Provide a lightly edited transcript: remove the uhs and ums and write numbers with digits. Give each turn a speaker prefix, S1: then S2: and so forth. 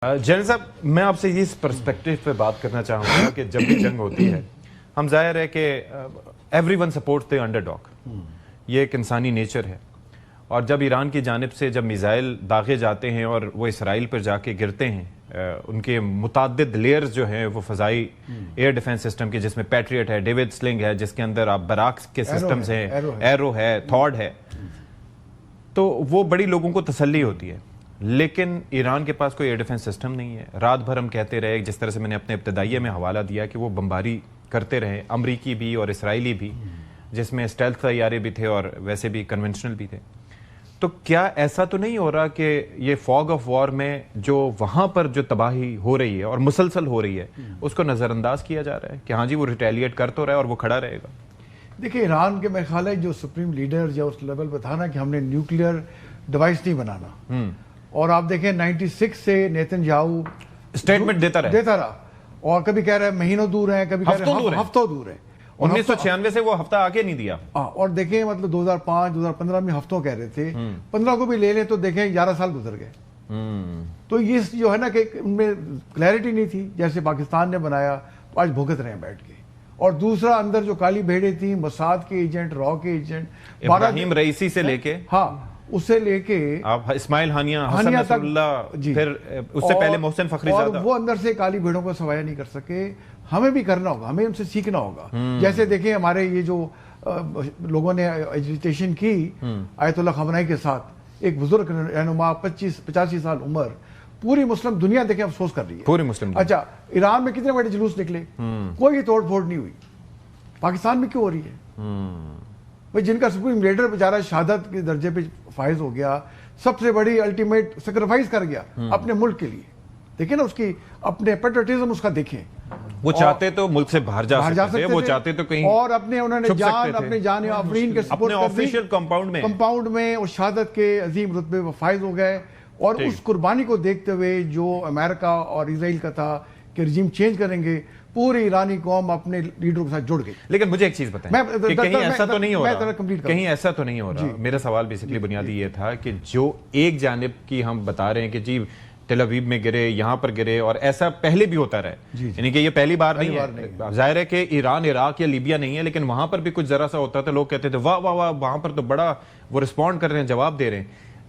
S1: General साहब, मैं आपसे इस पर्सपेक्टिव पे बात करना चाहूँगा कि जब भी जंग होती है, हम जाहिर है कि एवरीवन सपोर्ट्स द अंडरडॉग, ये एक इंसानी नेचर है। और जब ईरान की जानिब से जब मिसाइल दागे जाते हैं और वो इसराइल पर जाके गिरते हैं, उनके मुताद्दिद लेयर्स जो हैं वो फ़ज़ाई एयर डिफेंस सिस्टम के, जिसमें पैट्रियट है, डेविड स्लिंग है, जिसके अंदर आप बराक के सिस्टम्स हैं, एरो है, थॉड है, तो वो बड़ी लोगों को तसल्ली होती है। लेकिन ईरान के पास कोई एयर डिफेंस सिस्टम नहीं है। रात भर हम कहते रहे, जिस तरह से मैंने अपने इब्तदाइये में हवाला दिया, कि वो बमबारी करते रहे, अमरीकी भी और इसराइली भी, जिसमें स्टेल्थ तैयारे भी थे और वैसे भी कन्वेंशनल भी थे। तो क्या ऐसा तो नहीं हो रहा कि ये फॉग ऑफ वॉर में जो वहाँ पर जो तबाही हो रही है और मुसलसल हो रही है, उसको नज़रअंदाज किया जा रहा है कि हाँ जी वो रिटेलिएट कर तो रहा है और वो खड़ा रहेगा?
S2: देखिए, ईरान के मेरे ख्याल है जो सुप्रीम लीडर या उस लेवल पर था ना कि हमने न्यूक्लियर डिवाइस नहीं बनाना, और आप देखें 96 से नेतन्याहू
S1: स्टेटमेंट देता रहा,
S2: और कभी कह रहे हैं महीनों दूर हैं, कभी कह रहे हैं हफ्तों दूर है।
S1: 1996 से वो हफ्ता आके नहीं दिया।
S2: और देखें मतलब 2005 2015 में हफ्तों कह रहे थे, 15 को भी ले लें तो देखें 11 साल गुजर गए। तो ये जो है ना कि उनमें क्लैरिटी नहीं थी, जैसे पाकिस्तान ने बनाया, आज भुगत रहे हैं बैठ के। और दूसरा, अंदर जो काली भेड़ें थी, मोसाद के एजेंट, रॉ के एजेंट,
S1: इब्राहिम रईसी से लेके,
S2: हाँ उससे लेके
S1: आप इस्माइल हानिया तक, फिर उससे पहले मोहसिन फखरीज़ादा,
S2: वो अंदर से काली भेड़ों को सवाया नहीं कर सके। हमें भी करना होगा, हमें उनसे सीखना होगा। जैसे देखें हमारे ये जो लोगों ने एजिटेशन की आयतुल्लाह खमनाई के साथ, एक बुजुर्ग रहनुमा 85 साल उम्र, पूरी मुस्लिम दुनिया देखे अफसोस कर रही है, पूरी मुस्लिम। अच्छा, ईरान में कितने बड़े जुलूस निकले, कोई तोड़ फोड़ नहीं हुई। पाकिस्तान में क्यों हो रही है भाई? जिनका सुप्रीम लीडर बेचारा शहादत के दर्जे पे फायज हो गया, सबसे बड़ी अल्टीमेट सेक्रीफाइस कर गया अपने मुल्क के लिए। देखिए ना उसकी अपने पेट्रियटिज्म उसका देखें।
S1: वो चाहते तो मुल्क से बाहर जा सकते थे, वो चाहते तो कहीं,
S2: और उन्होंने जान अफरीन के
S1: अपने ऑफिशियल
S2: कंपाउंड में और शहादत के अजीम रुतबे में फायज हो गए। और उस कुर्बानी को देखते हुए जो अमेरिका और इसराइल का था कि रिजीम चेंज करेंगे, पूरी ईरानी कौम अपने लीडरों के साथ जुड़ गई।
S1: लेकिन मुझे एक चीज बताएं कि कहीं ऐसा तो नहीं हो रहा, कहीं ऐसा तो नहीं हो रहा, मेरा सवाल बेसिकली बुनियादी ये था कि जो एक जानिब की हम बता रहे हैं कि जी टेल अवीव में गिरे, यहाँ पर गिरे, और ऐसा पहले भी होता रहा है, यानी कि ये पहली बार नहीं है। जाहिर है कि ईरान, इराक या लीबिया नहीं है, लेकिन वहां पर भी कुछ जरा सा होता था, लोग कहते थे वाह वाह वाह, वहां पर तो बड़ा वो रिस्पॉन्ड कर रहे हैं, जवाब दे रहे हैं।